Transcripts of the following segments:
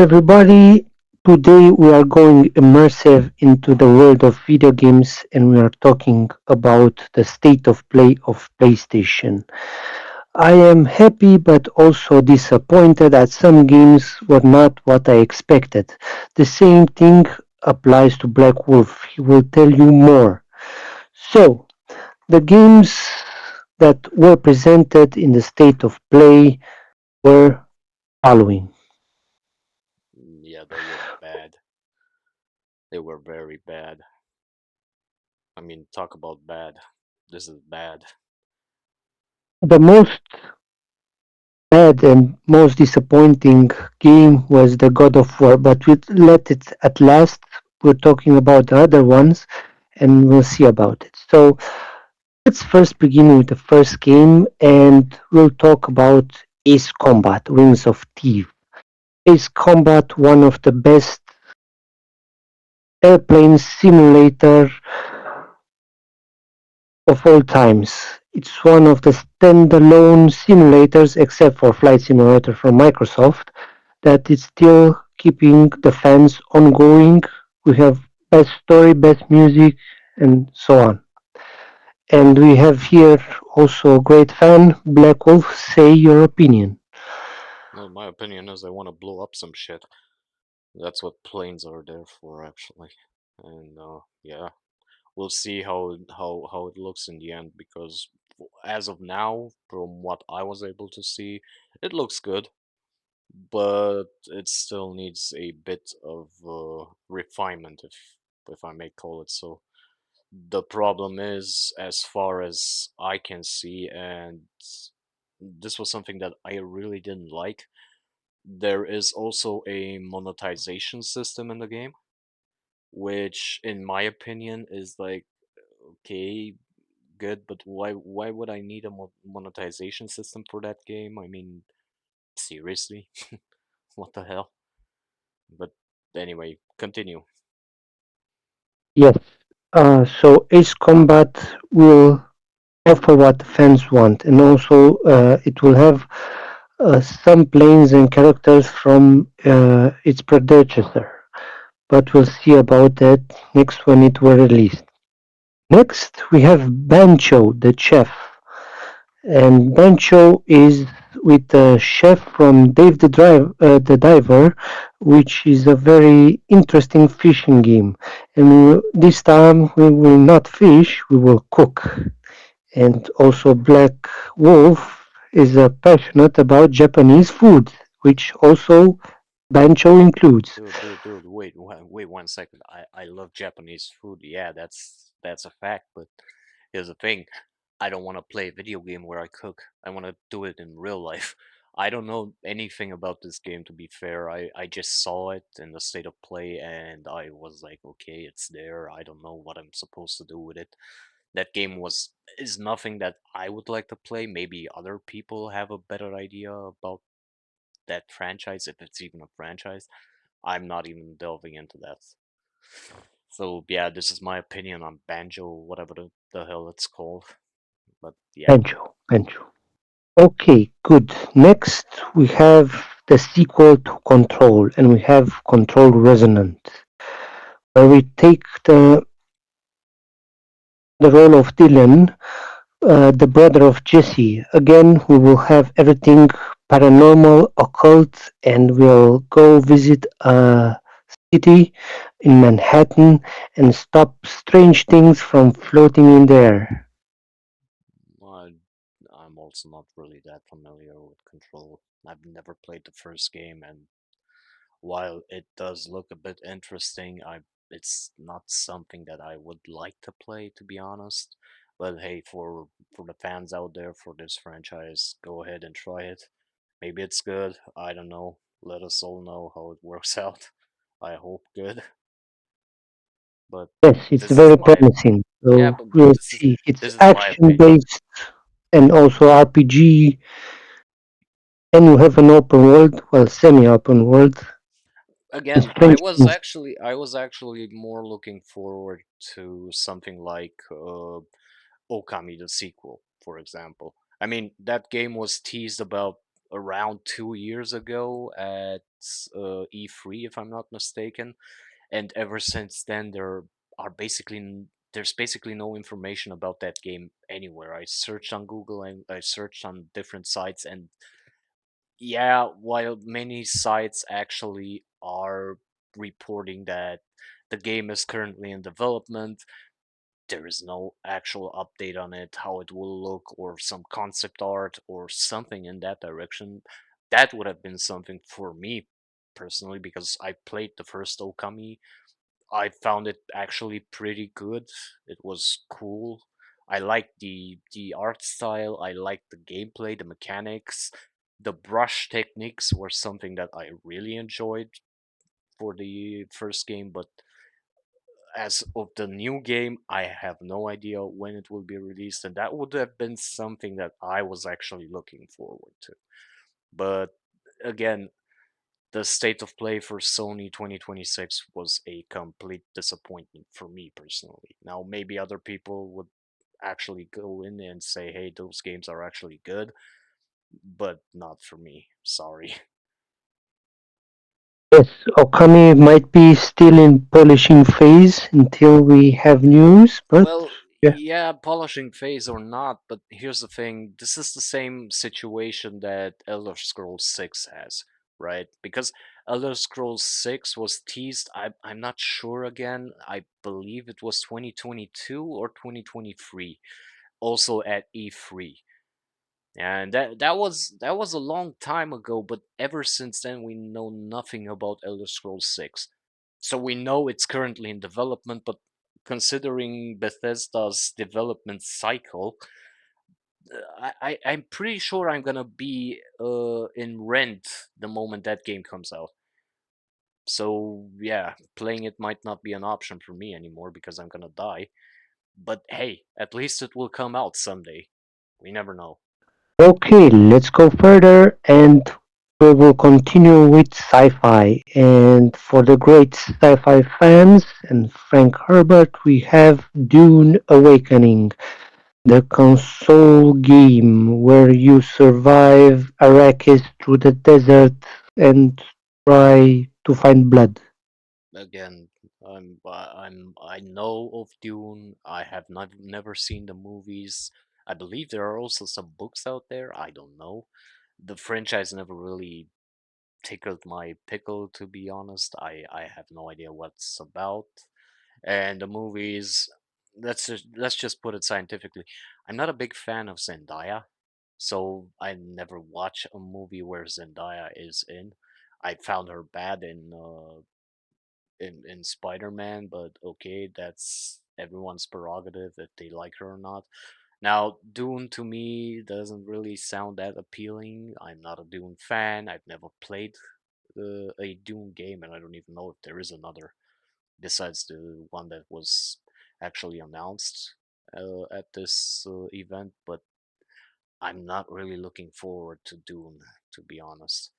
everybody. Today we are going immersive into the world of video games and we are talking about the state of play of PlayStation. I am happy but also disappointed that some games were not what I expected. The same thing applies to Black Wolf. He will tell you more. So, the games that were presented in the state of play were following. Yeah, they were bad. They were very bad. I mean, talk about bad. This is bad. The most bad and most disappointing game was the God of War, but we let it at last. We're talking about the other ones and we'll see about it. So let's first begin with the first game and we'll talk about Ace Combat, Wings of Thief. Ace Combat, one of the best airplane simulator of all times. It's one of the standalone simulators, except for Flight Simulator from Microsoft, that is still keeping the fans ongoing. We have best story, best music, and so on. And we have here also a great fan, Black Wolf. Say your opinion. Well, my opinion is I want to blow up some shit. That's what planes are there for, actually. And yeah, we'll see how it looks in the end because as of now, from what I was able to see, it looks good, but it still needs a bit of refinement, if I may call it so. The problem is, as far as I can see, and this was something that I really didn't like, there is also a monetization system in the game, which, in my opinion, is like, okay, good, but why would I need a monetization system for that game? I mean, seriously, what the hell? But anyway, continue. Yes. So Ace Combat will offer what the fans want, and also it will have some planes and characters from its predecessor. But we'll see about that next when it will released. Next, we have Bancho, the chef. And Bancho is with the chef from Dave the Diver, which is a very interesting fishing game. And this time we will not fish, we will cook. And also Black Wolf is passionate about Japanese food, which also Bancho includes. Dude, wait 1 second. I love Japanese food. Yeah, that's a fact. But here's the thing: I don't want to play a video game where I cook. I want to do it in real life. I don't know anything about this game, to be fair. I just saw it in the state of play, and I was like, okay, it's there. I don't know what I'm supposed to do with it. That game is nothing that I would like to play. Maybe other people have a better idea about that franchise, if it's even a franchise. I'm not even delving into that. So yeah, this is my opinion on Banjo, whatever the hell it's called. But yeah, Bancho. Okay, good. Next, we have the sequel to Control, and we have Control Resonant, where we take the role of Dylan, the brother of Jesse. Again, we will have everything paranormal, occult, and we'll go visit a city in Manhattan and stop strange things from floating in there. I, I'm also not really that familiar with Control. I've never played the first game, and while it does look a bit interesting, it's not something that I would like to play, to be honest. But hey, for the fans out there for this franchise, go ahead and try it. Maybe it's good. I don't know. Let us all know how it works out. I hope good. But Yes, it's this is very my promising. yeah, So but we'll see. It's this is my action opinion. based and also RPG, and you have an open world, well, semi-open world, with Again, strange things. I was actually more looking forward to something like Okami the sequel, for example. I mean, that game was teased about around 2 years ago at E3, if I'm not mistaken, and ever since then there's basically no information about that game anywhere. I searched on Google and I searched on different sites, and yeah, while many sites actually are reporting that the game is currently in development, there is no actual update on it, how it will look, or some concept art, or something in that direction. That would have been something for me personally, because I played the first Okami. I found it actually pretty good. It was cool. I liked the art style, I liked the gameplay, the mechanics. The brush techniques were something that I really enjoyed for the first game, but as of the new game, I have no idea when it will be released, and that would have been something that I was actually looking forward to. But again, the state of play for Sony 2026 was a complete disappointment for me personally. Now, maybe other people would actually go in and say, hey, those games are actually good, but not for me. Sorry. Yes, Okami might be still in polishing phase until we have news, but Well, yeah, yeah, polishing phase or not, but here's the thing. This is the same situation that Elder Scrolls 6 has, right? Because Elder Scrolls 6 was teased, I'm not sure again. I believe it was 2022 or 2023, also at E3. And that was a long time ago, but ever since then we know nothing about Elder Scrolls 6. So we know it's currently in development, but considering Bethesda's development cycle, I'm pretty sure I'm gonna be in rent the moment that game comes out. So yeah, playing it might not be an option for me anymore because I'm gonna die. But hey, at least it will come out someday. We never know. okay, let's go further and we will continue with sci-fi. And for the great sci-fi fans and Frank Herbert, we have Dune Awakening, the console game where you survive Arrakis through the desert and try to find blood. Again, I know of Dune. I have never seen the movies. I believe there are also some books out there. I don't know. The franchise never really tickled my pickle, to be honest. I have no idea what's about. And the movies, let's just put it scientifically. I'm not a big fan of Zendaya, so I never watch a movie where Zendaya is in. I found her bad in Spider-Man, but okay, that's everyone's prerogative if they like her or not. Now, Dune to me doesn't really sound that appealing. I'm not a Dune fan. I've never played a Dune game, and I don't even know if there is another besides the one that was actually announced at this event. But I'm not really looking forward to Dune, to be honest.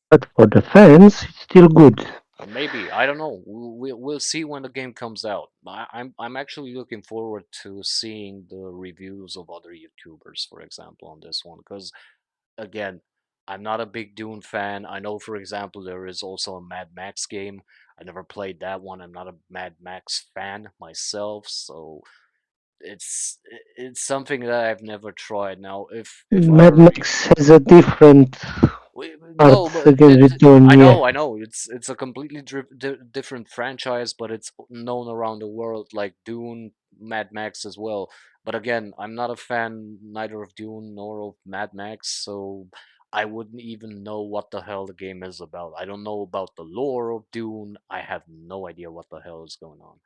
But for the fans, it's still good. Maybe I don't know. We'll see when the game comes out. I'm actually looking forward to seeing the reviews of other YouTubers, for example, on this one. Because again, I'm not a big Dune fan. I know, for example, there is also a Mad Max game. I never played that one. I'm not a Mad Max fan myself, so it's something that I've never tried. Now, if I Mad were Max has a different no, part but against Return, I yeah. know, I know. It's a completely different franchise, but it's known around the world like Dune, Mad Max as well. But again, I'm not a fan neither of Dune nor of Mad Max, so I wouldn't even know what the hell the game is about. I don't know about the lore of Dune. I have no idea what the hell is going on.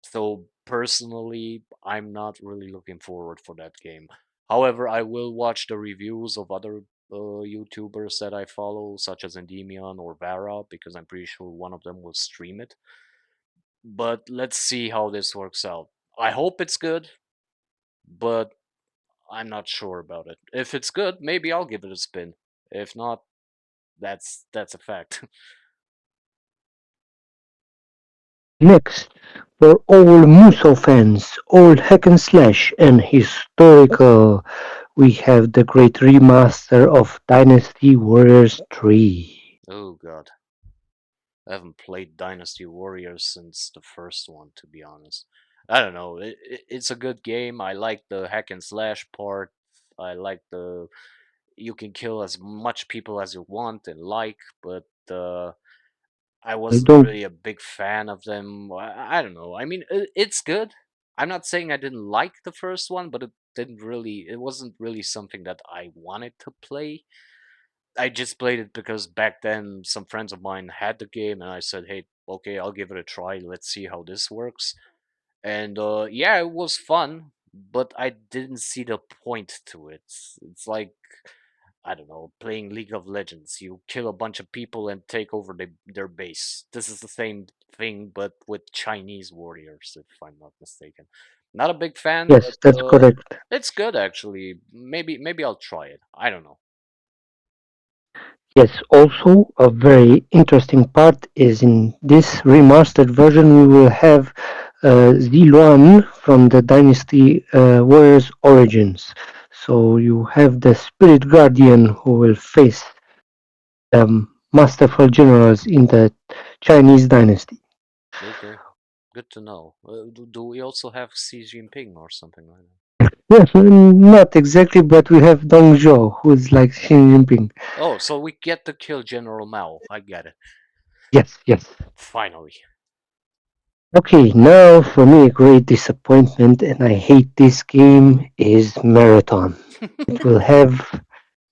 So personally, I'm not really looking forward for that game. However, I will watch the reviews of other YouTubers that I follow, such as Endymion or Vara, because I'm pretty sure one of them will stream it. But let's see how this works out. I hope it's good, but I'm not sure about it. If it's good, maybe I'll give it a spin. If not, that's a fact. Next, for all Muso fans, all hack and slash and historical, we have the great remaster of Dynasty Warriors 3. Oh god, I haven't played Dynasty Warriors since the first one, to be honest. I don't know. It's a good game. I like the hack and slash part. I like the you can kill as much people as you want and like, but I I wasn't don't really a big fan of them. I don't know. I mean, it's good. I'm not saying I didn't like the first one, but it wasn't really something that I wanted to play. I just played it because back then some friends of mine had the game and I said, "Hey, okay, I'll give it a try. Let's see how this works." And yeah, it was fun, but I didn't see the point to it. It's like I don't know, playing League of Legends. You kill a bunch of people and take over their base. This is the same thing, but with Chinese warriors, if I'm not mistaken. Not a big fan, Yes, but that's correct. it's good actually. Maybe I'll try it. I don't know. Yes, also a very interesting part is in this remastered version we will have Ziluan from the Dynasty Warriors Origins. So you have the Spirit Guardian who will face masterful generals in the Chinese dynasty. Okay, good to know. Do we also have Xi Jinping or something like that? Yes, not exactly, but we have Dong Zhou, who's like Xi Jinping. Oh, so we get to kill General Mao. I get it. Yes, yes. Finally. Okay, now for me, a great disappointment, and I hate this game, is Marathon. It will have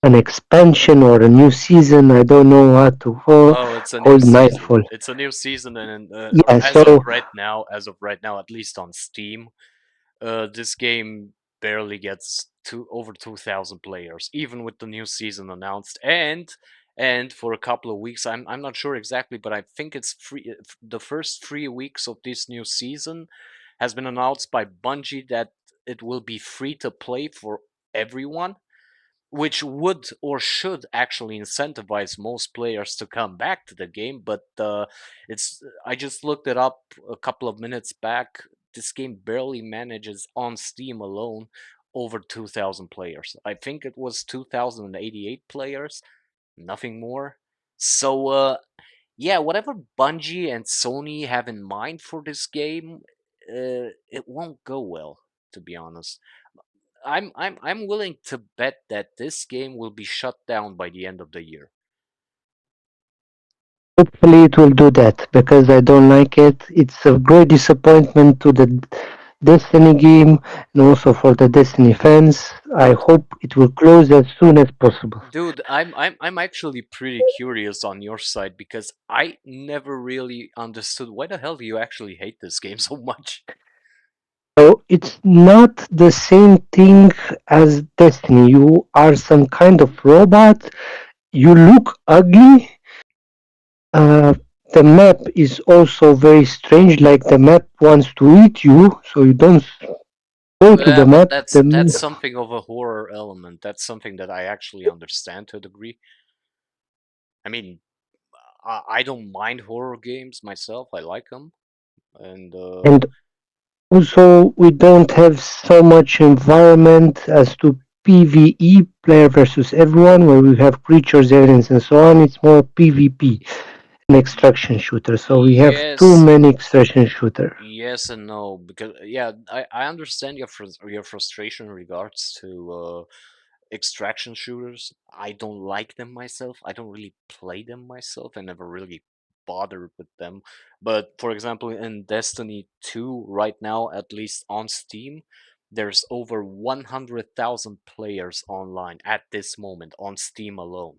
an expansion or a new season. I don't know what to call, Oh, it's a new called season. Nightfall. It's a new season, and Yeah, so as of right now, at least on Steam, this game barely gets over 2,000 players, even with the new season announced. And for a couple of weeks, I'm not sure exactly, but I think it's free. The first 3 weeks of this new season has been announced by Bungie that it will be free to play for everyone, which would or should actually incentivize most players to come back to the game. But it's I just looked it up a couple of minutes back. This game barely manages on Steam alone over 2,000 players. I think it was 2,088 players, nothing more. So yeah, whatever Bungie and Sony have in mind for this game, it won't go well, to be honest. I'm willing to bet that this game will be shut down by the end of the year. hopefully it will do that because I don't like it. It's a great disappointment to the Destiny game and also for the Destiny fans. I Dude, hope it will close as soon as possible. I'm actually pretty curious on your side because I never really understood why the hell do you actually hate this game so much? So it's not the same thing as Destiny. You are some kind of robot. You look ugly. Uh, the map is also very strange. Like the map wants to eat you, so you don't go to the Yeah, but map. that's something of a horror element. That's something that I actually understand to a degree. I mean, I don't mind horror games myself. I like them, and And also, we don't have so much environment as to PvE, player versus everyone, where we have creatures, aliens, and so on. It's more PvP, an y- extraction shooter. So we have too yes, many extraction shooter. yes and no, because yeah, I understand your frustration in regards to extraction shooters. I don't like them myself. I don't really play them myself. I never really bothered with them. But for example, in Destiny 2 right now, at least on Steam, there's over 100,000 players online at this moment on Steam alone.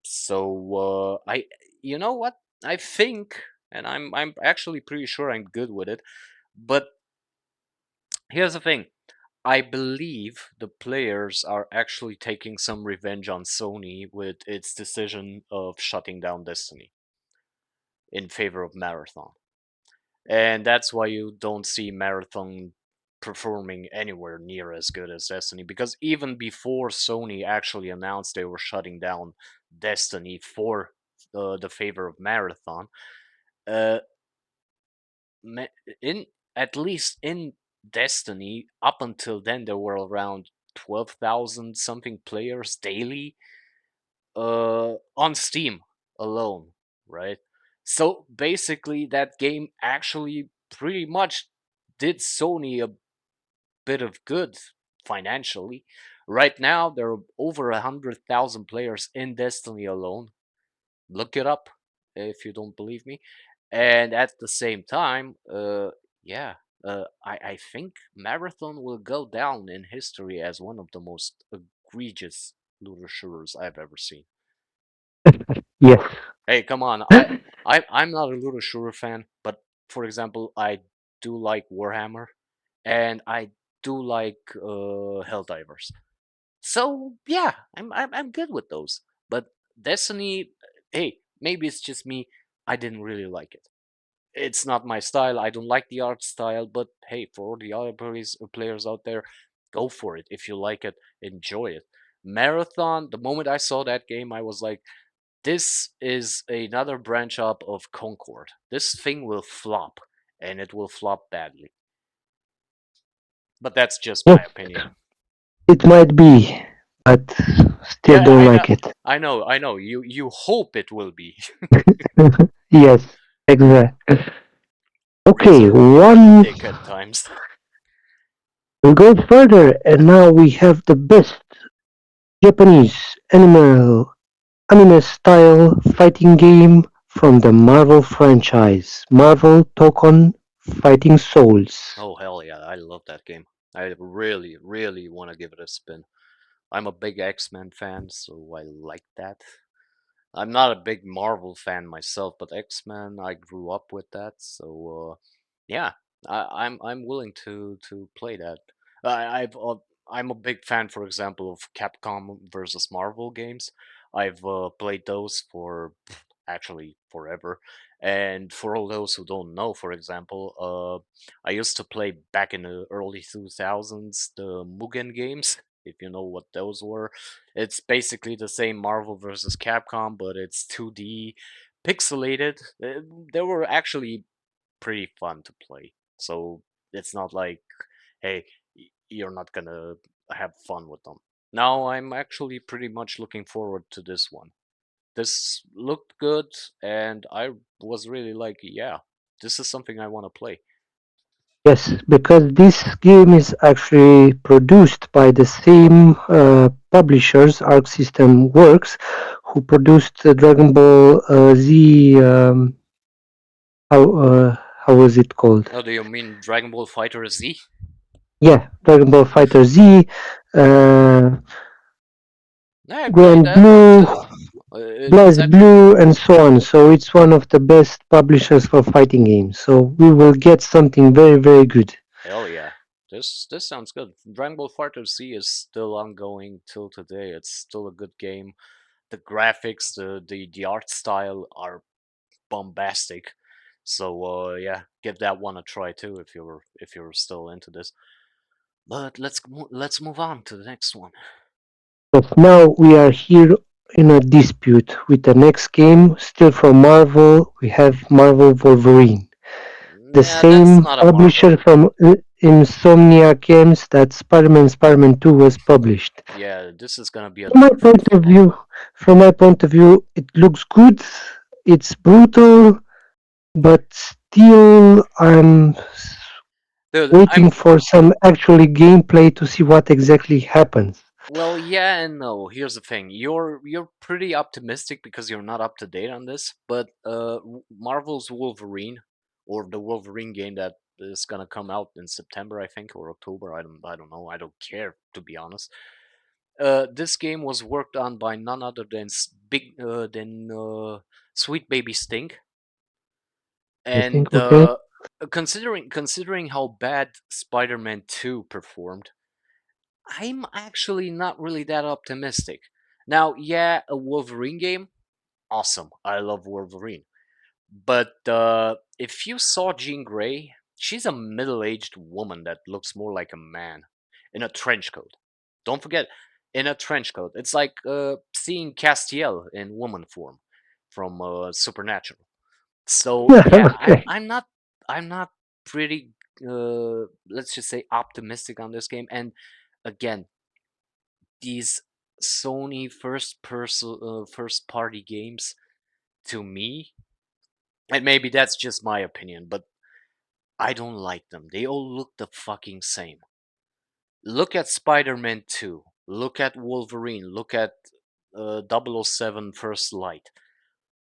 So you know what? I think, and I'm actually pretty sure I'm good with it. But here's the thing. I believe the players are actually taking some revenge on Sony with its decision of shutting down Destiny in favor of Marathon. And that's why you don't see Marathon performing anywhere near as good as Destiny, because even before Sony actually announced they were shutting down Destiny for the favor of Marathon, uh, in at least in Destiny, up until then there were around 12,000 something players daily on Steam alone, right? So basically, that game actually pretty much did Sony a bit of good financially. Right now, there are over 100,000 players in Destiny alone. Look it up if you don't believe me. And at the same time, yeah, I think Marathon will go down in history as one of the most egregious looter shooters I've ever seen. Yes. Hey, come on, I'm not a looter shooter fan, but for example, I do like Warhammer, and I do like Helldivers. So yeah, I'm good with those. But Destiny, hey, maybe it's just me. I didn't really like it. It's not my style. I don't like the art style. But hey, for all the other players out there, go for it. If you like it, enjoy it. Marathon. The moment I saw that game, I was like, this is another branch up of Concord. This thing will flop, and it will flop badly. But that's just Yes, my opinion. it might be, but still Yeah, don't I know, like it. I know. You hope it will be. Yes, exactly. It is Okay, a bit of a one. dick at times. We go further, and now we have the best Japanese anime style fighting game from the Marvel franchise, Marvel Tokon Fighting Souls. Oh hell yeah, I love that game. I really, really want to give it a spin. I'm a big X-Men fan, so I like that. I'm not a big Marvel fan myself, but X-Men, I grew up with that, so yeah, I'm willing to play that. I'm a big fan, for example, of Capcom versus Marvel games. I've played those for actually forever. And for all those who don't know, for example, I used to play back in the early 2000s the Mugen games, if you know what those were. It's basically the same Marvel versus Capcom, but it's 2D, pixelated. They were actually pretty fun to play. So it's not like, hey, you're not gonna have fun with them. Now I'm actually pretty much looking forward to this one. This looked good, and I was really like, yeah, this is something I want to play. Yes, because this game is actually produced by the same publishers, Arc System Works, who produced Dragon Ball Z. How how was it called? Oh, do you mean Dragon Ball Fighter Z? Yeah, Dragon Ball Fighter Z, uh, Yeah, I played Grand that one Blue, too. It's Blast actually Blue, and so on. So it's one of the best publishers for fighting games. So we will get something very, very good. hell yeah. This sounds good. Dragon Ball Fighter Z is still ongoing till today. It's still a good game. The graphics, the art style are bombastic. So yeah, give that one a try too if you're still into this. But let's move on to the next one. But now we are here in a dispute with the next game, still from Marvel. We have Marvel Wolverine, the Yeah, that's same not a publisher Marvel. from Insomnia Games that Spider-Man 2 was published. Yeah, this is gonna be a From my different point of film. view, from my point of view, it looks good. It's brutal, but still, I'm Dude, waiting I'm for some actually gameplay to see what exactly happens. well, yeah and no. Here's the thing: you're pretty optimistic because you're not up to date on this. But Marvel's Wolverine, or the Wolverine game that is gonna come out in September, I think, or October. I don't know. I don't care, to be honest. This game was worked on by none other than Sweet Baby Stink, I think, and okay. considering how bad Spider-Man 2 performed, I'm actually not really that optimistic. Now, yeah, a Wolverine game, awesome. I love Wolverine. But if you saw Jean Grey, she's a middle-aged woman that looks more like a man in a trench coat. Don't forget, in a trench coat. It's like seeing Castiel in woman form from Supernatural. So yeah, Okay. I'm not pretty let's just say optimistic on this game. And again, these Sony first party games, to me, and maybe that's just my opinion, but I don't like them. They all look the fucking same. Look at Spider-Man 2. Look at Wolverine. Look at 007 First Light.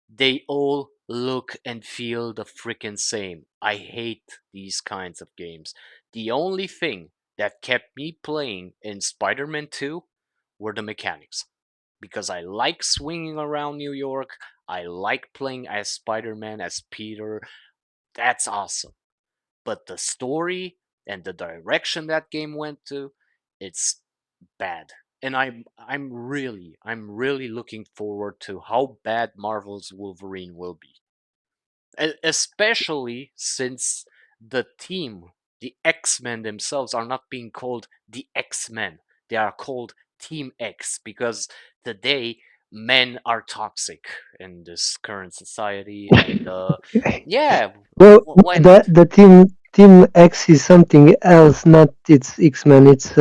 They all look and feel the freaking same. I hate these kinds of games. The only thing that kept me playing in Spider Man 2 were the mechanics. Because I like swinging around New York, I like playing as Spider Man, as Peter. That's awesome. But the story and the direction that game went to, it's bad. And I'm really looking forward to how bad Marvel's Wolverine will be. Especially since the team, the X-Men themselves are not being called the X-Men. They are called Team X because today men are toxic in this current society and yeah, Well, why the not? the team X is something else, not it's X-Men. It's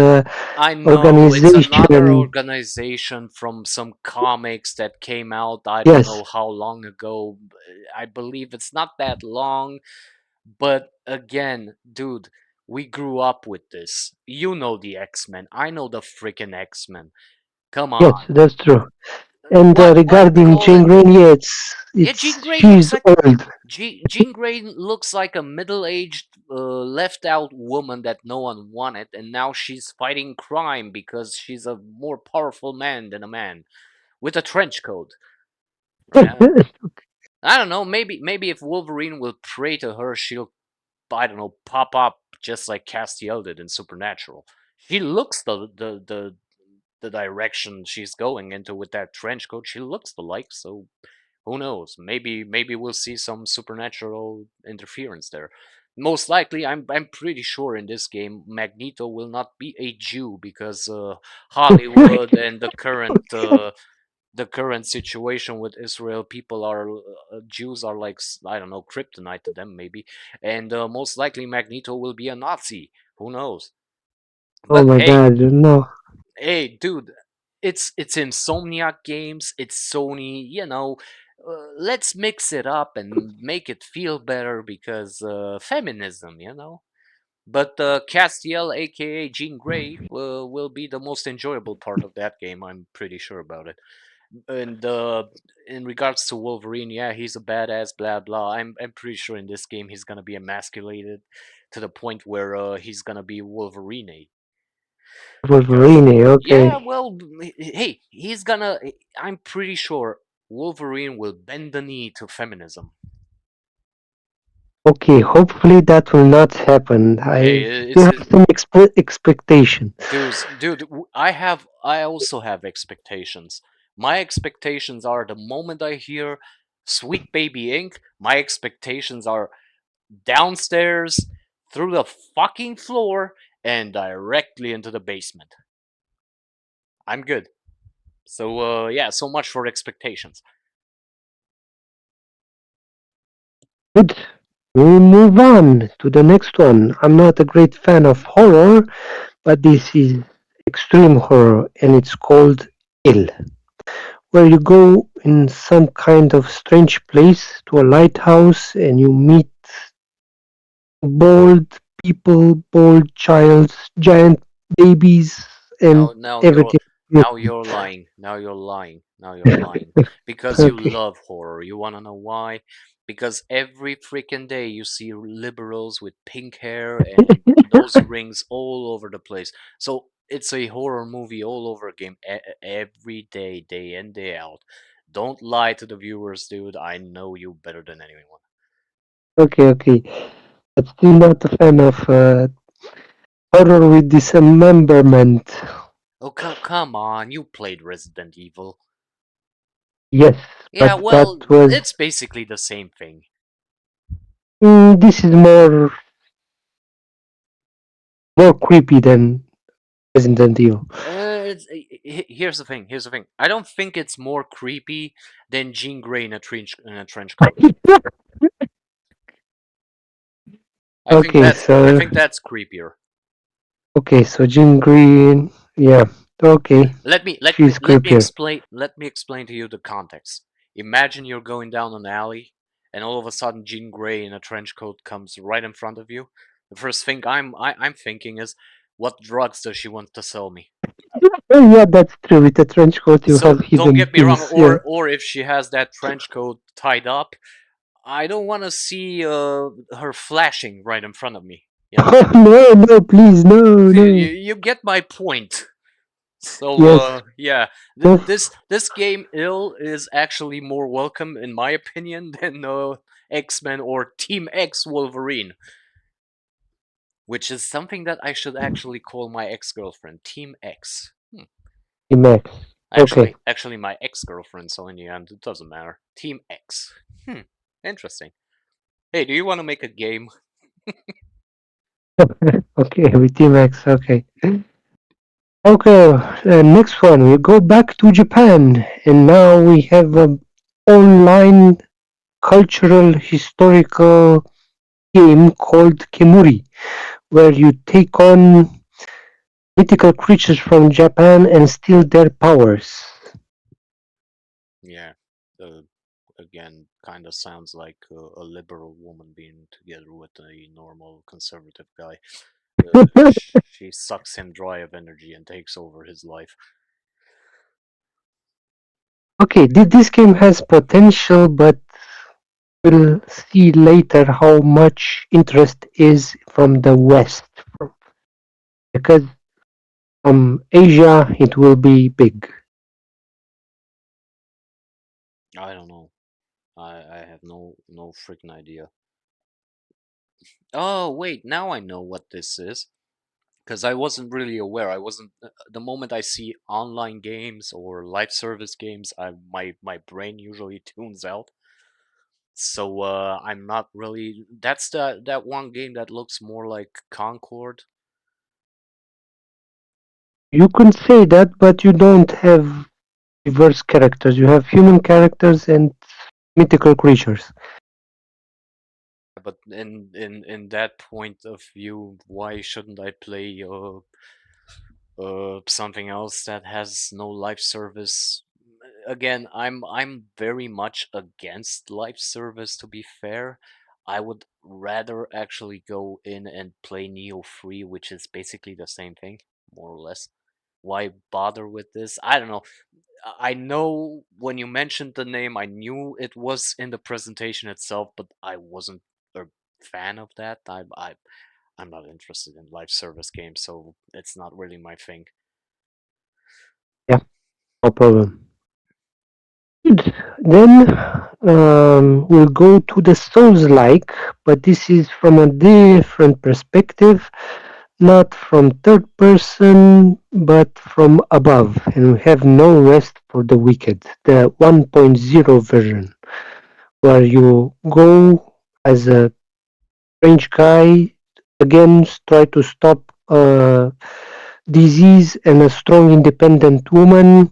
I know it's another organization. organization from some comics that came out I don't Yes, know how long ago. I believe it's not that long, but again, dude, we grew up with this. You know the X-Men. I know the freaking X-Men. Come yes, on. that's true. And Why regarding call Jane it? Grey, yeah, Yeah, it's Jean Grey looks she's like old. Jean Grey looks like a middle-aged, left out woman that no one wanted, and now she's fighting crime because she's a more powerful man than a man with a trench coat. Yeah, I don't know. Maybe if Wolverine will pray to her, she'll I don't know pop up just like Castiel did in Supernatural. She looks the direction she's going into with that trench coat. She looks the like, so who knows? Maybe we'll see some supernatural interference there. Most likely, I'm pretty sure in this game Magneto will not be a Jew because Hollywood and the current situation with Israel, people are Jews are like I don't know kryptonite to them maybe, and most likely Magneto will be a Nazi. Who knows? Oh But my hey, God, no. hey, dude, it's Insomniac Games, it's Sony, let's mix it up and make it feel better because feminism. But Castiel, aka Jean Grey, will be the most enjoyable part of that game. I'm pretty sure about it. And in regards to Wolverine, yeah, he's a badass, blah blah. I'm pretty sure in this game he's gonna be emasculated to the point where he's gonna be Wolverine because Wolverine, yeah, okay. well, hey, he's gonna. I'm pretty sure Wolverine will bend the knee to feminism. Okay, hopefully that will not happen. Hey, I still it's have some expectation. dude. I also have expectations. My expectations are the moment I hear "Sweet Baby Inc." My expectations are downstairs through the fucking floor and directly into the basement. I'm good. So yeah, so much for expectations. Good. We'll move on to the next one. I'm not a great fan of horror, but this is extreme horror and it's called Ill, where you go in some kind of strange place to a lighthouse and you meet bold people, bold childs, giant babies, and Now, now you're everything. now you're lying. Now you're lying. Now you're lying because you Okay. love horror. You wanna know why? Because every freaking day you see liberals with pink hair and nose rings all over the place. So it's a horror movie all over again every day, day in day out. Don't lie to the viewers, dude. I know you better than anyone. Okay, okay. But still not a fan of horror with dismemberment. Oh, come on. You played Resident Evil. Yes, Yeah, but that well, was. it's basically the same thing. This is more creepy than Resident Evil. Here's the thing. Here's the thing. I don't think it's more creepy than Jean Grey in a trench coat. I think Okay, that's I so think that's creepier. Jim Green, yeah. Okay, she's creepier. Let me explain to you the context. Imagine you're going down an alley, and all of a sudden Jean Grey in a trench coat comes right in front of you. The first thing I'm thinking is, what drugs does she want to sell me? Oh, yeah, that's true. With the trench coat, you So have don't hidden get me wrong, things. Yeah. or if she has that trench coat tied up, I don't want to see her flashing right in front of me. You know, No, no, please, no, no. you get my point. So Yes, yeah, no, this game ill is actually more welcome in my opinion than X Men or Team X Wolverine, which is something that I should actually call my ex girlfriend Team X. Max. Okay. Actually, my ex girlfriend. So in the end, it doesn't matter. Team X. Interesting. Hey, do you want to make a game? Okay, with T-Max. Okay. Okay, next one. We go back to Japan, and now we have a online cultural historical game called Kemuri, where you take on mythical creatures from Japan and steal their powers. Yeah. Uh, Again, kind of sounds like a liberal woman being together with a normal conservative guy. She sucks him dry of energy and takes over his life. Okay, this game has potential, but we'll see later how much interest is from the West. Because from Asia, it will be big. I don't know. I have no freaking idea. Oh wait, now I know what this is. Because I wasn't really aware. I wasn't. The moment I see online games or live service games, my brain usually tunes out. So I'm not really. That's that one game that looks more like Concord. You can say that, but you don't have diverse characters. You have human characters and mythical creatures. But in that point of view, why shouldn't I play something else that has no live service? Again, I'm very much against live service. To be fair, I would rather actually go in and play Neo Free, which is basically the same thing, more or less. Why bother with this? I don't know. I know when you mentioned the name, I knew it was in the presentation itself, but I wasn't a fan of that. I'm not interested in live service games, so it's not really my thing. Yeah, no problem. Good. Then we'll go to the Souls like, but this is from a different perspective, not from third person, but from above. And we have No Rest for the Wicked, the 1.0 version, where you go as a strange guy, again, try to stop disease and a strong, independent woman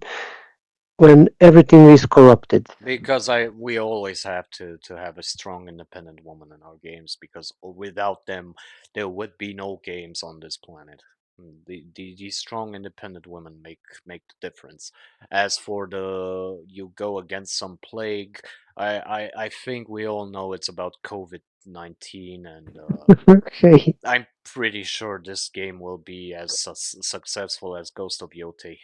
when everything is corrupted. Because I we always have to have a strong independent woman in our games because without them there would be no games on this planet. The strong independent women make the difference. As for the you go against some plague, I think we all know it's about COVID-19 and Okay. I'm pretty sure this game will be as successful as Ghost of Yotei.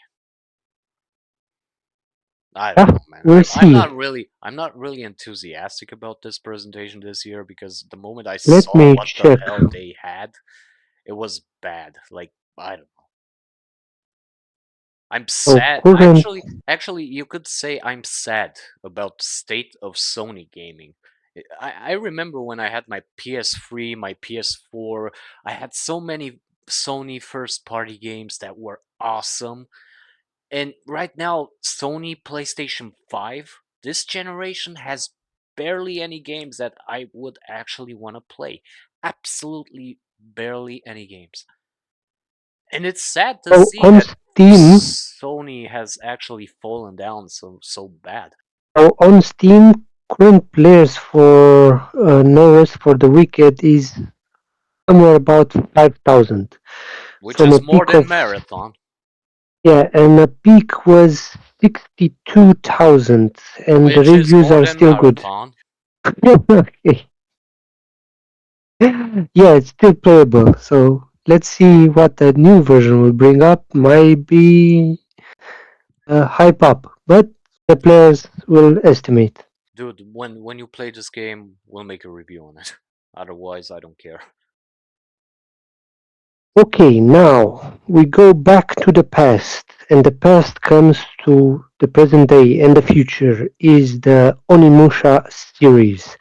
I don't Yeah, know, man. we'll I'm see. not really enthusiastic about this presentation this year because the moment I Let saw me what the check. hell they had, it was bad. Like I don't know. I'm So sad. current, Actually, you could say I'm sad about the state of Sony gaming. I remember when I had my PS3, my PS4, I had so many Sony first party games that were awesome. And right now, Sony PlayStation 5, this generation has barely any games that I would actually want to play. Absolutely barely any games. And it's sad to so see on that Steam, Sony has actually fallen down so bad. current players for No Rest for the Wicked is somewhere about 5,000 Which from a is more peak than of Marathon. Yeah, and the peak was 62,000, and the which is reviews more are than still good. Marathon. Okay. Yeah, it's still playable. So let's see what the new version will bring up. Might be hype up, but the Dude, players will estimate. dude, when you play this game, we'll make a review on it. Otherwise, I don't care. Okay, now we go back to the past, and the past comes to the present day, and the future is the Onimusha series.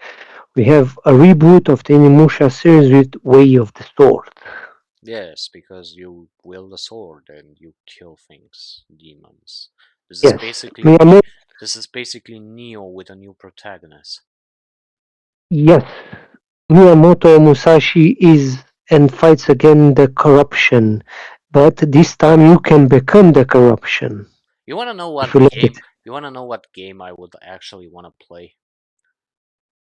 We have a reboot of the Onimusha series with Way of the Sword. Yes, because you wield a sword and you kill things, demons. This is Yes, basically Miyamoto. this is basically Neo with a new protagonist. Yes, Miyamoto Musashi is and fights against the corruption, but this time you can become the corruption You wanna know if you what let it. game? You wanna know what game I would actually wanna play?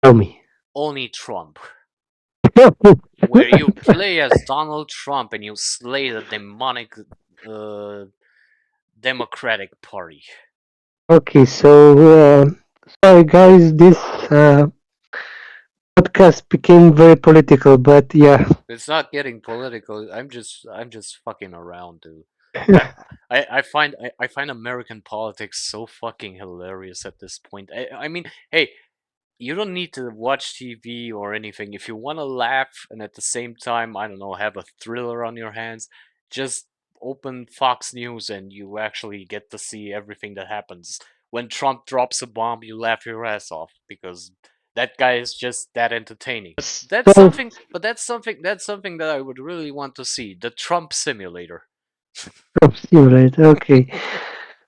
Tell me. Only Trump, where you play as Donald Trump and you slay the demonic uh, Democratic Party. Okay, so sorry guys, this podcast became very political, but yeah. It's not getting political. I'm just fucking around, dude. I I find American politics so fucking hilarious at this point. I mean, hey, you don't need to watch TV or anything. If you want to laugh and at the same time, I don't know, have a thriller on your hands, just open Fox News and you actually get to see everything that happens. When Trump drops a bomb, you laugh your ass off because that guy is just that entertaining. So That's something that I would really want to see. The Trump simulator. from simulator, okay.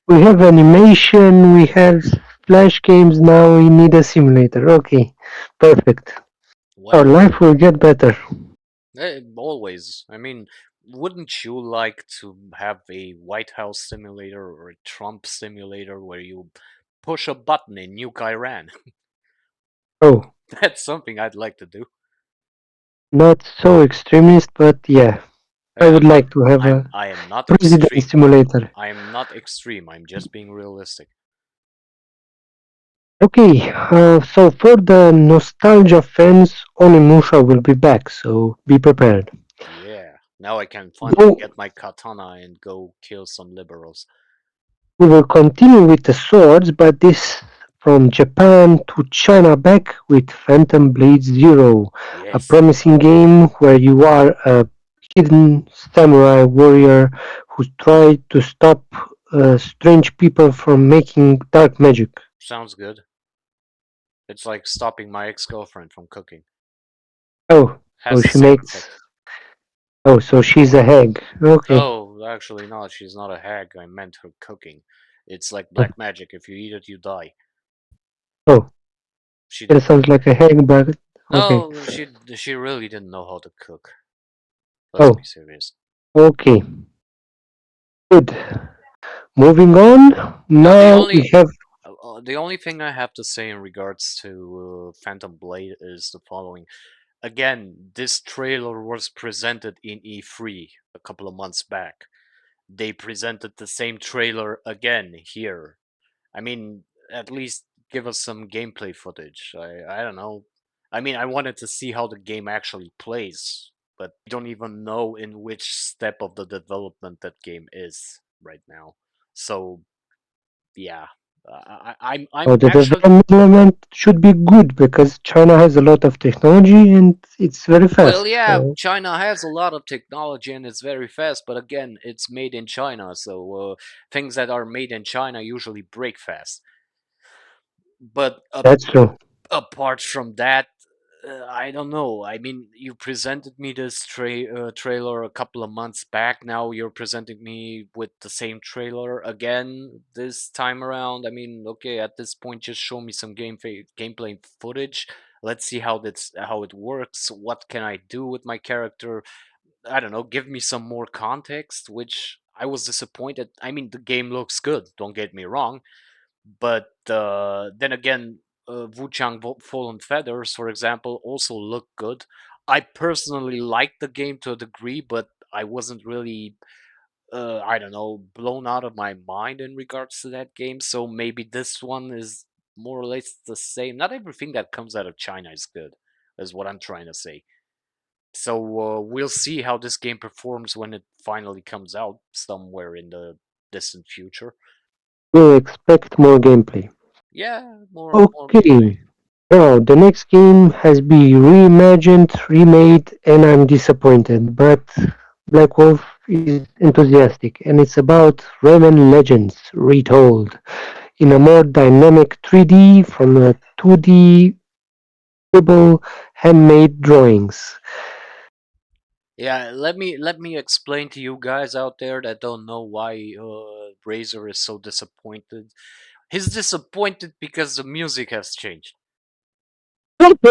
We have animation, we have flash games, now we need a simulator. Okay, perfect. Our Well, life will get better. always. I mean, wouldn't you like to have a White House simulator or a Trump simulator where you push a button and nuke Iran? Oh, That's something I'd like to do. not so extremist, but yeah, I would I'm not. like to have a I am not president extreme. simulator. I am not extreme. I'm just being realistic. Okay, so for the nostalgia fans, Onimusha will be back, so be prepared. Yeah. Now I can finally Though get my katana and go kill some liberals. we will continue with the swords, but this from Japan to China back with Phantom Blade Zero, a Yes. promising game where you are a hidden samurai warrior who try to stop strange people from making dark magic. Sounds good. It's like stopping my ex-girlfriend from cooking. Oh, so Has the she same makes. effect. Oh, so she's a hag. Okay. Oh, actually not. She's not a hag. I meant her cooking. It's like black magic. If you eat it, you die. Oh, She that didn't know. sounds like a hag, but okay. No, she really didn't know how to cook. Let's Oh, be serious. okay. Good. Moving on. Now Now we have. the only thing I have to say in regards to Phantom Blade is the following. Again, this trailer was presented in E3 a couple of months back. They presented the same trailer again here. I mean, at least give us some gameplay footage. I don't know. I mean, I wanted to see how the game actually plays, but we don't even know in which step of the development that game is right now. So yeah, I'm The actually. development should be good because China has a lot of technology and it's very Well, fast. yeah, So China has a lot of technology and it's very fast, but again, it's made in China, so things that are made in China usually break fast. But that's true. apart from that, I don't know. I mean, you presented me this trailer a couple of months back. Now you're presenting me with the same trailer again this time around. I mean, okay, at this point, just show me some gameplay footage. Let's see how it works. What can I do with my character? I don't know. Give me some more context. Which I was disappointed. I mean, the game looks good. Don't get me wrong, but then again, Wuchang Fallen Feathers, for example, also look good. I personally liked the game to a degree, but I wasn't really I don't know, blown out of my mind in regards to that game. So maybe this one is more or less the same. Not everything that comes out of China is good, is what I'm trying to say. So we'll see how this game performs when it finally comes out somewhere in the distant future. We'll expect more gameplay. Yeah, more gameplay. Okay, now the next game has been reimagined, remade, and I'm disappointed. But Black Wolf is enthusiastic, and it's about Rayman Legends retold in a more dynamic 3D from a 2D scribble handmade drawings. Yeah, let me explain to you guys out there that don't know why Razor is so disappointed. He's disappointed because the music has changed.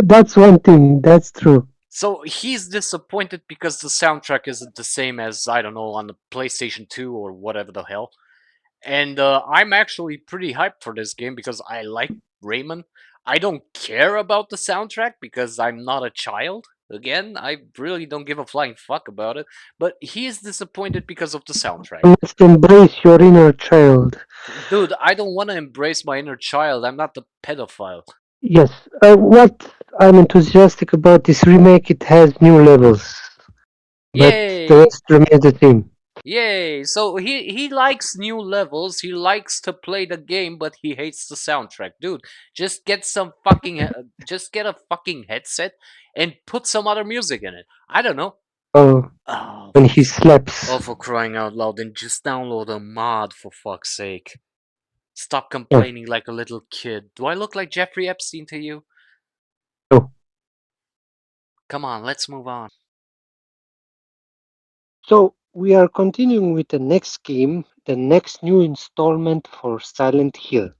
That's one thing. That's true. So he's disappointed because the soundtrack isn't the same as, I don't know, on the PlayStation 2 or whatever the hell. And I'm actually pretty hyped for this game because I like Rayman. I don't care about the soundtrack because I'm not a child. Again, I really don't give a flying fuck about it. But he is disappointed because of the soundtrack. You must embrace your inner child. Dude, I don't want to embrace my inner child. I'm not the pedophile. Yes, what I'm enthusiastic about this remake, it has new levels, but the Yay! rest remains the same. Yay! So he likes new levels. He likes to play the game, but he hates the soundtrack. Dude, just get some fucking just get a fucking headset and put some other music in it. I don't know. Uh, Oh, when he slaps. for crying out loud! Then just download a mod for fuck's sake. Stop Yeah, complaining like a little kid. Do I look like Jeffrey Epstein to you? so, Come on, let's move on. so we are continuing with the next game, the next new installment for Silent Hill.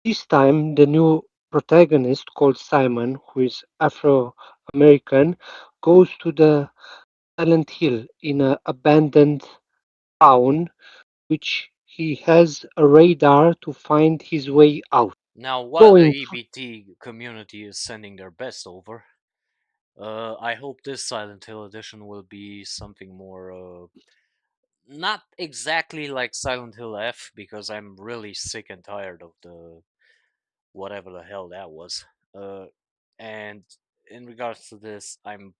This time, the new protagonist called Simon, who is Afro American, goes to the Silent Hill in an abandoned town, which he has a radar to find his way out. Now, while the Going EBT community is sending their best over, I hope this Silent Hill edition will be something more, not exactly like Silent Hill F, because I'm really sick and tired of the whatever the hell that was. Uh, and in regards to this, I'm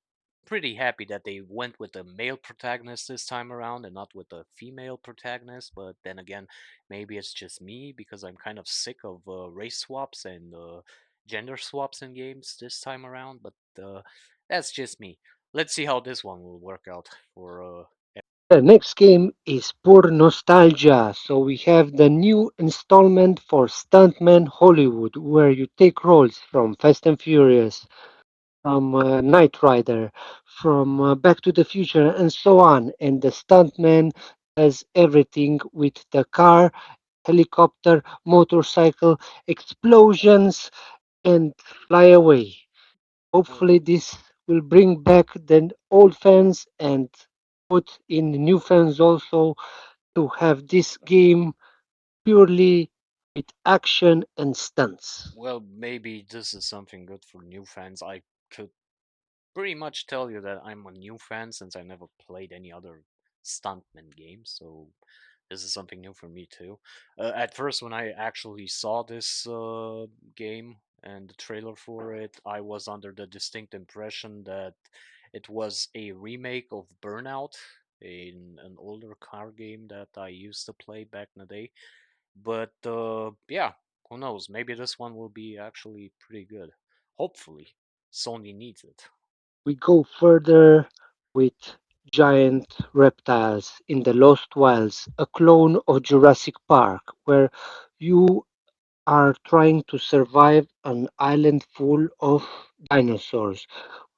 pretty happy that they went with a male protagonist this time around and not with a female protagonist. But then again, maybe it's just me because I'm kind of sick of race swaps and gender swaps in games this time around. But that's just me. Let's see how this one will work out for. the next game is pure nostalgia. So we have the new installment for Stuntman Hollywood, where you take roles from Fast and Furious, from Knight Rider, from Back to the Future, and so on. And the stuntman does everything with the car, helicopter, motorcycle, explosions, and fly away. Hopefully, this will bring back the old fans and put in new fans also to have this game purely with action and stunts. Well, maybe this is something good for new fans. I could pretty much tell you that I'm a new fan since I never played any other stuntman games, so this is something new for me too. At first, when I actually saw this game and the trailer for it, I was under the distinct impression that it was a remake of Burnout, an older car game that I used to play back in the day. But yeah, who knows? Maybe this one will be actually pretty good. Hopefully, Sony needs it. We go further with giant reptiles in the Lost Wilds, a clone of Jurassic Park, where you are trying to survive an island full of dinosaurs.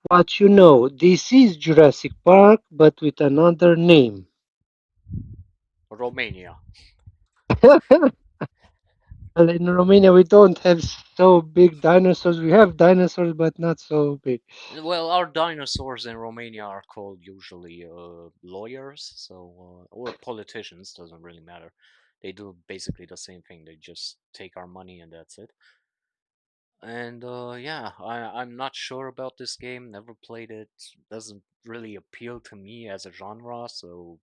What you know, this is Jurassic Park, but with another name. Romania. Well, in Romania, we don't have so big dinosaurs. We have dinosaurs, but not so big. Well, our dinosaurs in Romania are called usually lawyers, so or politicians. Doesn't really matter. They do basically the same thing. They just take our money and that's it. And yeah, I'm not sure about this game. Never played it. Doesn't really appeal to me as a genre. So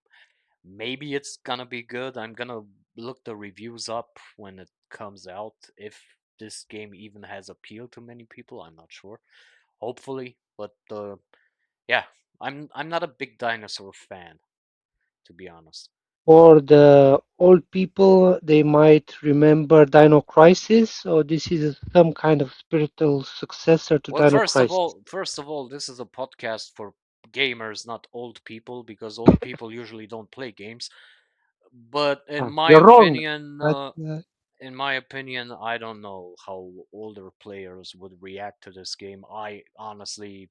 Maybe it's gonna be good. I'm gonna look the reviews up when it comes out. If this game even has appeal to many people, I'm not sure. Hopefully, but yeah, I'm not a big dinosaur fan, to be honest. For the old people, they might remember Dino Crisis, or this is some kind of spiritual successor to Well, Dino Crisis. first of all, this is a podcast for gamers, not old people, because old people usually don't play games. But You're wrong, but in my opinion, I don't know how older players would react to this game. I honestly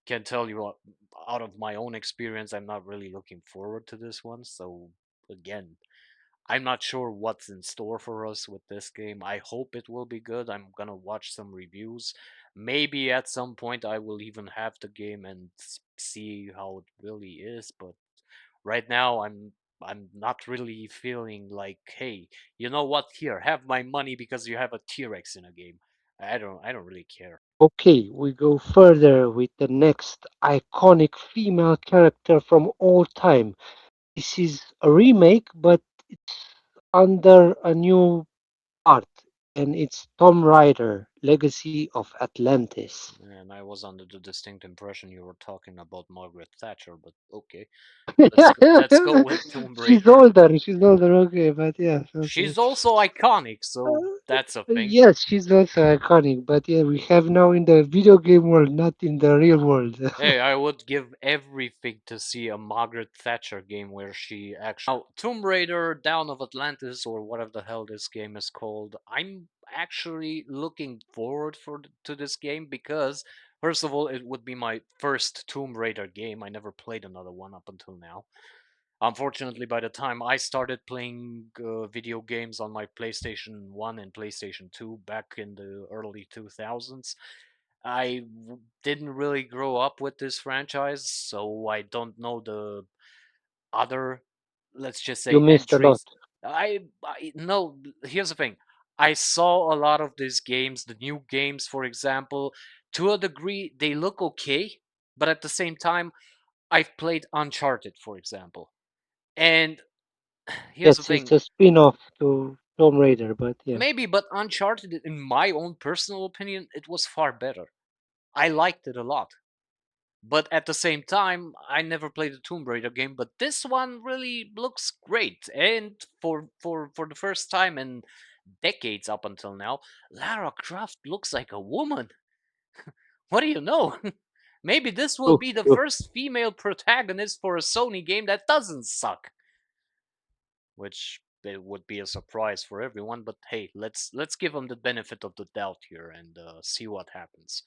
can tell you out of my own experience, I'm not really looking forward to this one. So again, I'm not sure what's in store for us with this game. I hope it will be good. I'm gonna watch some reviews. Maybe at some point I will even have the game and see how it really is. But right now, I'm not really feeling like, hey, you know what? Here, have my money because you have a T-Rex in a game. I don't really care. okay, we go further with the next iconic female character from all time. This is a remake, but it's under a new art, and it's Tomb Raider: Legacy of Atlantis. And I was under the distinct impression you were talking about Margaret Thatcher, but okay, let's go with Tomb She's Raider. older. She's older. Okay, but yes, okay. She's also iconic, so that's a thing. Yes, she's also iconic. But yeah, we have now in the video game world, not in the real world. Hey, I would give everything to see a Margaret Thatcher game where she actually. Now, Tomb Raider, Dawn of Atlantis, or whatever the hell this game is called, I'm actually looking forward to this game because, first of all, it would be my first Tomb Raider game. I never played another one up until now. Unfortunately, by the time I started playing video games on my PlayStation 1 and PlayStation 2 back in the early 2000s, didn't really grow up with this franchise, so I don't know the other, let's just You say, missed a lot. entries. I no. Here's the thing: I saw a lot of these games, the new games, for example. To a degree, they look okay, but at the same time, I've played Uncharted, for example, and here's the Yes, it's thing: a spin-off to Tomb Raider, but yeah. maybe, but Uncharted, in my own personal opinion, it was far better. I liked it a lot. But at the same time, I never played a Tomb Raider game, but this one really looks great. And for the first time in decades up until now, Lara Croft looks like a woman. What do you know? Maybe this will True, be the true. first female protagonist for a Sony game that doesn't suck, which it would be a surprise for everyone. But hey, let's give them the benefit of the doubt here and see what happens.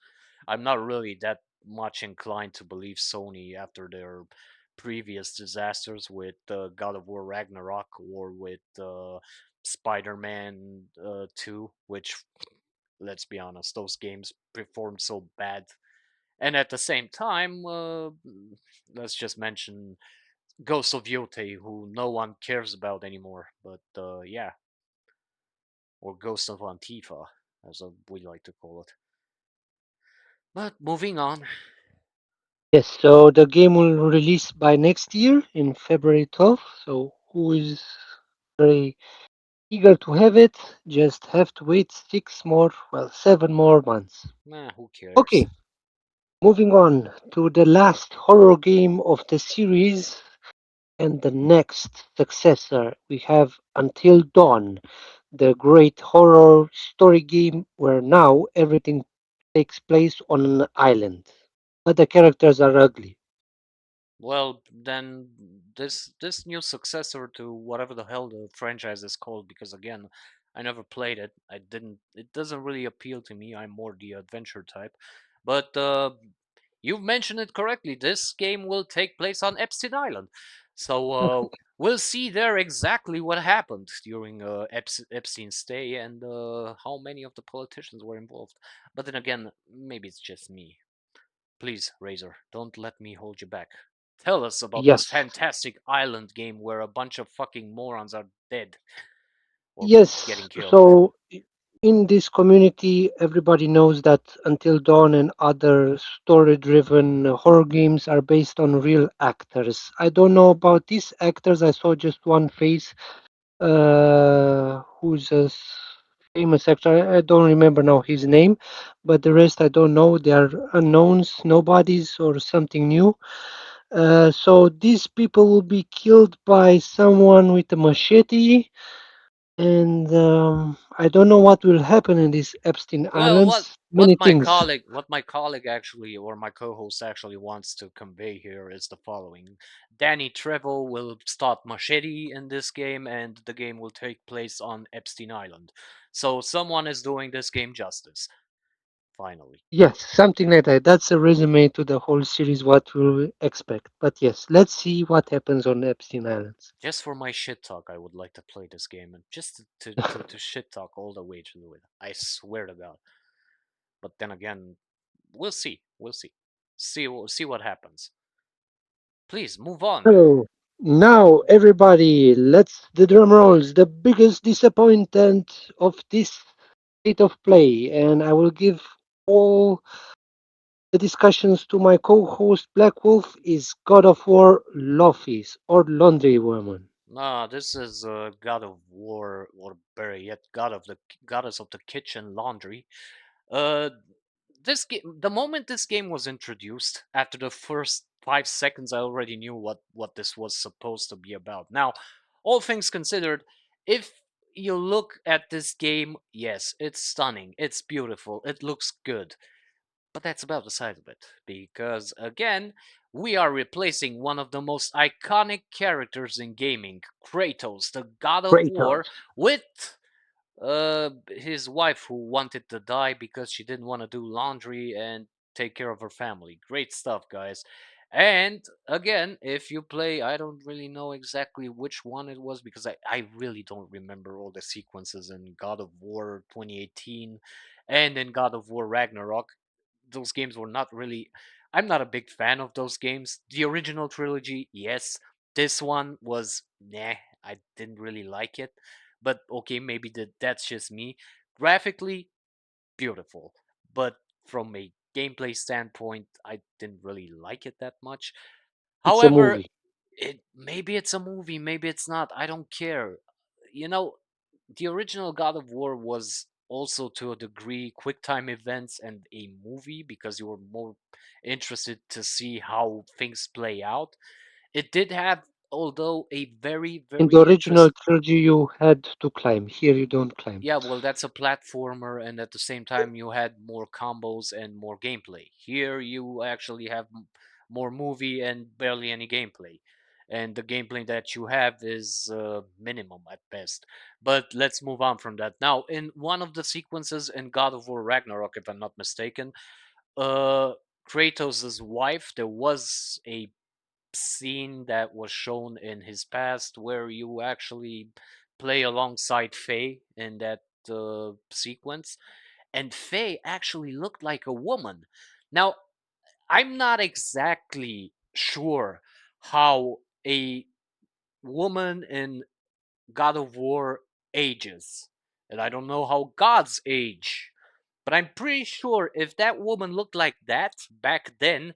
I'm not really that much inclined to believe Sony after their previous disasters with God of War Ragnarok or with Spider-Man 2, which, let's be honest, those games performed so bad. And at the same time, let's just mention Ghost of Yotei, who no one cares about anymore. But yeah, or Ghost of Antifa, as we like to call it. But moving on. Yes, so the game will release by next year in February 12th. So who is very eager to have it? Just have to wait 7 more months. Nah, who cares? Okay, moving on to the last horror game of the series and the next successor. We have Until Dawn, the great horror story game where now everything takes place on an island. But the characters are ugly. Well, then this new successor to whatever the hell the franchise is called, because again, I never played it. I didn't. It doesn't really appeal to me. I'm more the adventure type. But you've mentioned it correctly. This game will take place on Epstein Island, so we'll see there exactly what happened during Epstein's stay and how many of the politicians were involved. But then again, maybe it's just me. Please, Razor, don't let me hold you back. Tell us about this Yes. fantastic island game where a bunch of fucking morons are dead or Yes. getting killed. So in this community, everybody knows that Until Dawn and other story-driven horror games are based on real actors. I don't know about these actors. I saw just one face, who's a famous actor. I don't remember now his name, but the rest I don't know. They are unknowns, nobodies, or something new. So these people will be killed by someone with a machete, and I don't know what will happen in these Epstein Well, what Islands. Many things. what my colleague actually or my co-host actually wants to convey here is the following: Danny Trevo will start machete in this game, and the game will take place on Epstein Island. So someone is doing this game justice. Finally, Yes, something like that. That's a resume to the whole series, what we'll expect. But yes, let's see what happens on Epstein Islands. just for my shit talk, I would like to play this game and just to shit talk all the way through it. I swear to God. But then again, we'll see. We'll see. See what happens. Please move on. So now, everybody, let's the drum rolls. The biggest disappointment of this state of play, and I will give all the discussions to my co-host Black Wolf is God of War Lofis or Laundry Woman. Nah, this is God of War, or better yet, Goddess of the Kitchen Laundry. Uh, the moment this game was introduced, after the first 5 seconds, I already knew what this was supposed to be about. Now, all things considered, if you look at this game, yes, it's stunning, it's beautiful, it looks good. But that's about the side of it, because again, we are replacing one of the most iconic characters in gaming, Kratos, the God of War, Kratos. with his wife who wanted to die because she didn't want to do laundry and take care of her family. Great stuff, guys. And again, if you play, I don't really know exactly which one it was because I really don't remember all the sequences in God of War 2018 and in God of War Ragnarok. Those games were not really. I'm not a big fan of those games. The original trilogy, yes. This one was nah. I didn't really like it, but okay, maybe that's just me. Graphically, beautiful, but from a gameplay standpoint, I didn't really like it that much. It's a However, movie. it maybe it's a movie, maybe it's not. I don't care. You know, the original God of War was also to a degree quick time events and a movie because you were more interested to see how things play out. It did have, although, a very In the very original interest. trilogy, you had to climb. Here, you don't climb. Yeah, well, that's a platformer, and at the same time, you had more combos and more gameplay. Here, you actually have more movie and barely any gameplay. And the gameplay that you have is minimum at best. But let's move on from that. Now, in one of the sequences in God of War Ragnarok, if I'm not mistaken, uh, Kratos' wife, there was a scene that was shown in his past where you actually play alongside Faye in that sequence, and Faye actually looked like a woman. Now, I'm not exactly sure how a woman in God of War ages, and I don't know how gods age. But I'm pretty sure if that woman looked like that back then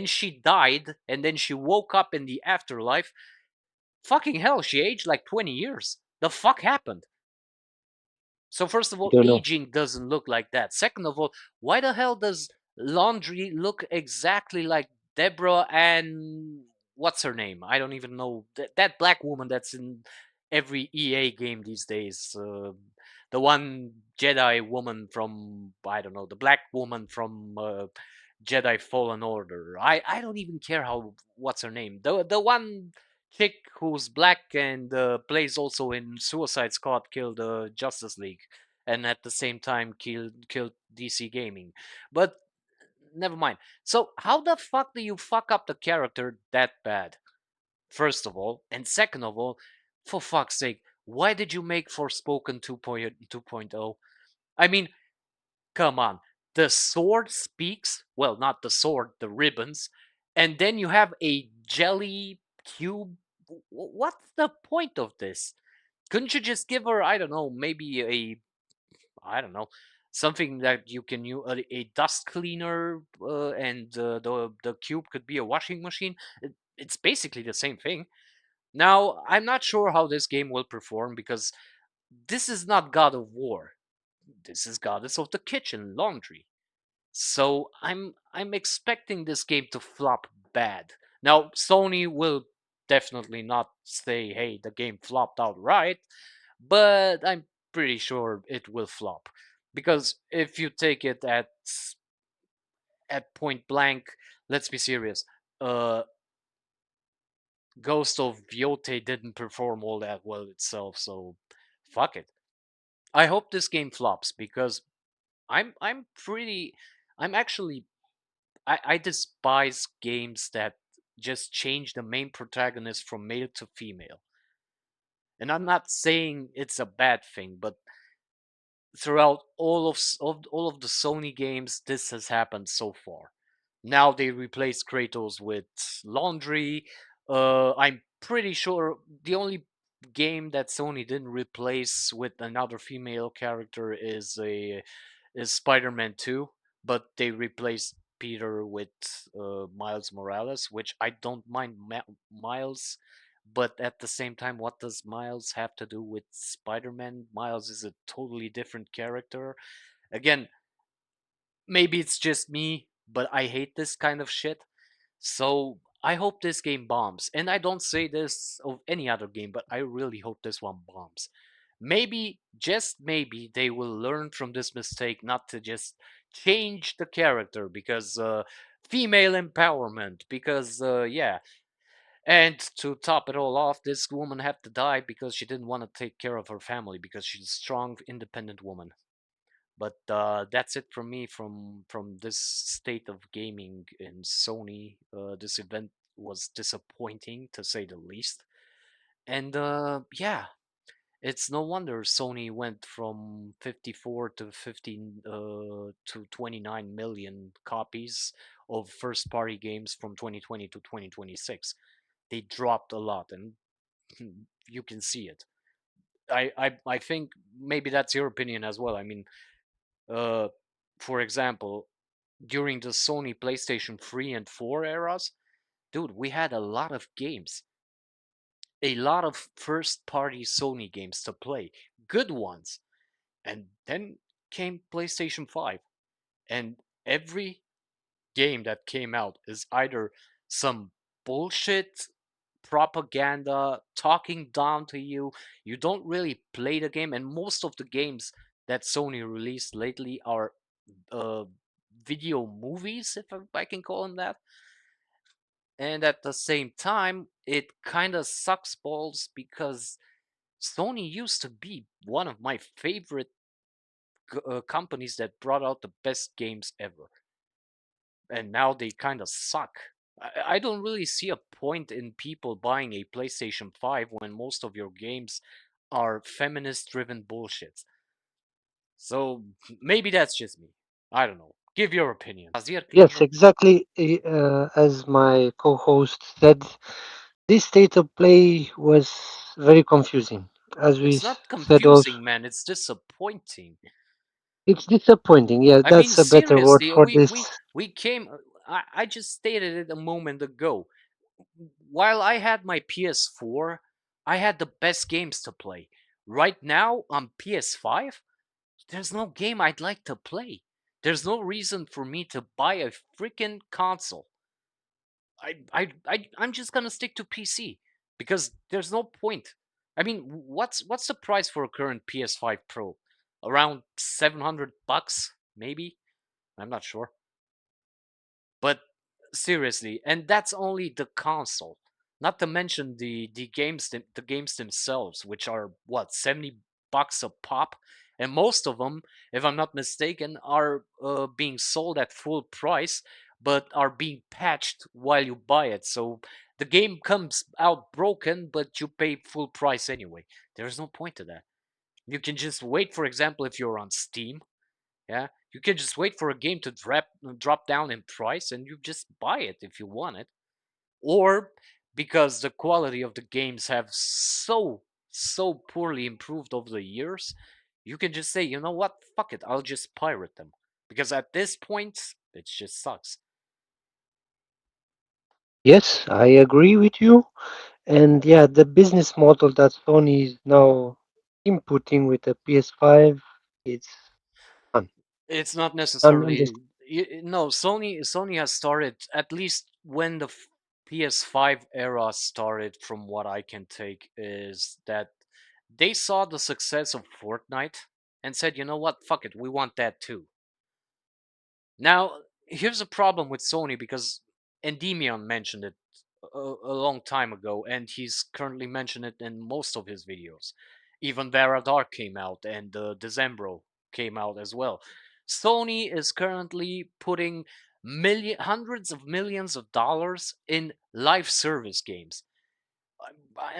she died, and then she woke up in the afterlife. Fucking hell, she aged like 20 years. The fuck happened? So, first of I all, don't know. aging doesn't look like that. Second of all, why the hell does Laundry look exactly like Deborah and what's her name? I don't even know. That black woman that's in every EA game these days. The one Jedi woman from, I don't know, the black woman from Jedi Fallen Order. I don't even care how, what's her name? The one chick who's black and plays also in Suicide Squad, killed Justice League, and at the same time killed DC Gaming. But never mind. So how the fuck do you fuck up the character that bad? First of all, and second of all, for fuck's sake, why did you make Forspoken 2.0? I mean, come on. The sword speaks, well, not the sword, the ribbons, and then you have a jelly cube. What's the point of this? Couldn't you just give her, I don't know, maybe I don't know, something that you can use a dust cleaner, and the cube could be a washing machine. It's basically the same thing. Now, I'm not sure how this game will perform because this is not God of War. This is Goddess of the Kitchen, Laundry. So I'm expecting this game to flop bad. Now, Sony will definitely not say, "Hey, the game flopped outright," but I'm pretty sure it will flop because if you take it at point blank, let's be serious. Uh, Ghost of Vyote didn't perform all that well itself, so fuck it. I hope this game flops because I'm pretty I'm actually I despise games that just change the main protagonist from male to female. And I'm not saying it's a bad thing, but throughout all of the Sony games, this has happened so far. Now they replaced Kratos with Laundry. I'm pretty sure the only game that Sony didn't replace with another female character is Spider-Man 2, but they replaced Peter with Miles Morales, which I don't mind Miles, but at the same time, what does Miles have to do with Spider-Man? Miles is a totally different character. Again, maybe it's just me, but I hate this kind of shit. So I hope this game bombs. And I don't say this of any other game, but I really hope this one bombs. Maybe, just maybe, they will learn from this mistake not to just change the character because female empowerment, because yeah. And to top it all off, this woman had to die because she didn't want to take care of her family because she's a strong, independent woman. But that's it from me from this state of gaming in Sony. This event was disappointing to say the least, and yeah, it's no wonder Sony went from 54 to 15 to 29 million copies of first-party games from 2020 to 2026. They dropped a lot, and you can see it. I think maybe that's your opinion as well. I mean, uh, for example, during the Sony PlayStation 3 and 4 eras, dude, we had a lot of games, a lot of first party Sony games to play, good ones. And then came PlayStation 5, and every game that came out is either some bullshit propaganda talking down to you. You don't really play the game, and most of the games that Sony released lately are uh, video movies, if I can call them that. And at the same time, it kind of sucks balls because Sony used to be one of my favorite companies that brought out the best games ever, and now they kind of suck. I don't really see a point in people buying a PlayStation 5 when most of your games are feminist driven bullshit. So maybe that's just me. I don't know. Give your opinion. Azir, can Yes, you? exactly. As my co-host said, this state of play was very confusing. As we It's not said also, confusing, man. It's disappointing. it's disappointing. Yeah, I mean, that's a better word seriously, for this. we came. I just stated it a moment ago. While I had my PS4, I had the best games to play. Right now on PS5, there's no game I'd like to play. There's no reason for me to buy a freaking console. I'm just gonna stick to PC because there's no point. I mean, what's the price for a current PS5 Pro? Around $700, maybe. I'm not sure. But seriously, and that's only the console. Not to mention the games themselves, which are what, $70 a pop, and most of them, if I'm not mistaken, are being sold at full price, but are being patched while you buy it. So the game comes out broken, but you pay full price anyway. There's no point to that. You can just wait, for example, if you're on Steam, yeah, you can just wait for a game to drop down in price, and you just buy it if you want it. Or because the quality of the games have so poorly improved over the years, You can just say, you know what, fuck it, I'll just pirate them. Because at this point, it just sucks. Yes, I agree with you. And yeah, the business model that Sony is now inputting with the PS5, it's un- It's not necessarily ununderstandable. no. Sony has started at least when the PS5 era started. From what I can take, is that they saw the success of Fortnite and said, you know what, fuck it, we want that too. Now, here's a problem with Sony because Endymion mentioned it a long time ago, and he's currently mentioned it in most of his videos. Even Vera Dark came out, and Decembro came out as well. Sony is currently putting hundreds of millions of dollars in live service games.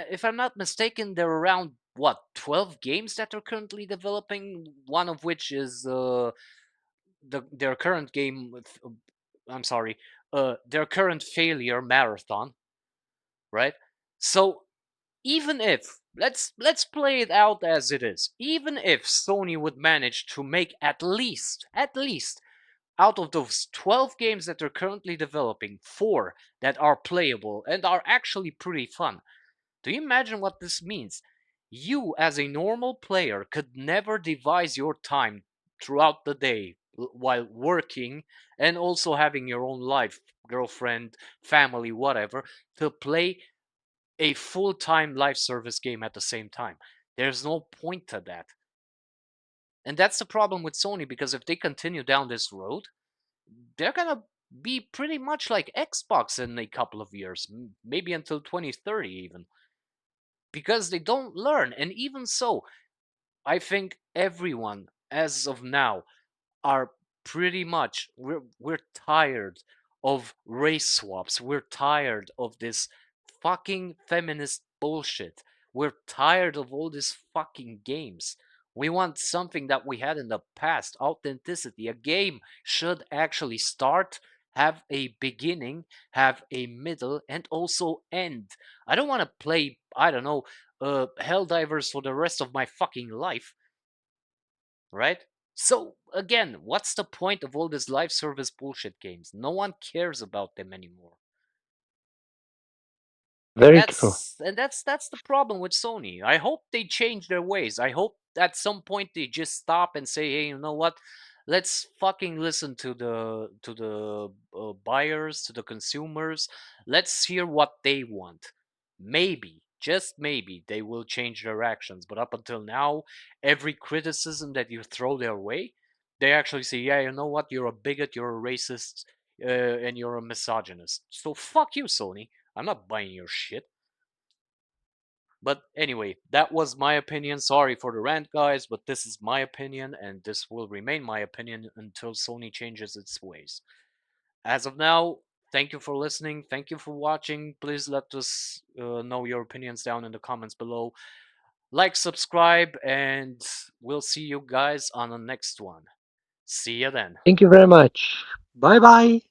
If I'm not mistaken, there are around what 12 games that are currently developing. One of which is their current game with I'm sorry, their current failure marathon, right? So even if let's play it out as it is, even if Sony would manage to make at least out of those 12 games that they're currently developing, 4 that are playable and are actually pretty fun, do you imagine what this means? You, as a normal player, could never devise your time throughout the day while working and also having your own life, girlfriend, family, whatever, to play a full time live service game at the same time. There's no point to that. And that's the problem with Sony because if they continue down this road, they're gonna be pretty much like Xbox in a couple of years, maybe until 2030 even, because they don't learn. And even so, I think everyone, as of now, are pretty much we're tired of race swaps. We're tired of this fucking feminist bullshit. We're tired of all these fucking games. We want something that we had in the past, authenticity. A game should actually start, have a beginning, have a middle, and also end. I don't want to play, I don't know, Helldivers for the rest of my fucking life, right? So again, what's the point of all these live service bullshit games? No one cares about them anymore. And Very true. that's the problem with Sony. I hope they change their ways. I hope at some point they just stop and say, "Hey, you know what? Let's fucking listen to the buyers, to the consumers. Let's hear what they want. Maybe, just maybe, they will change their actions. But up until now, every criticism that you throw their way, they actually say, "Yeah, you know what? You're a bigot. You're a racist, and you're a misogynist. So fuck you, Sony. I'm not buying your shit." But anyway, that was my opinion. Sorry for the rant, guys, but this is my opinion, and this will remain my opinion until Sony changes its ways. As of now, thank you for listening. Thank you for watching. Please let us know your opinions down in the comments below. Like, subscribe, and we'll see you guys on the next one. See ya then. Thank you very much. Bye bye.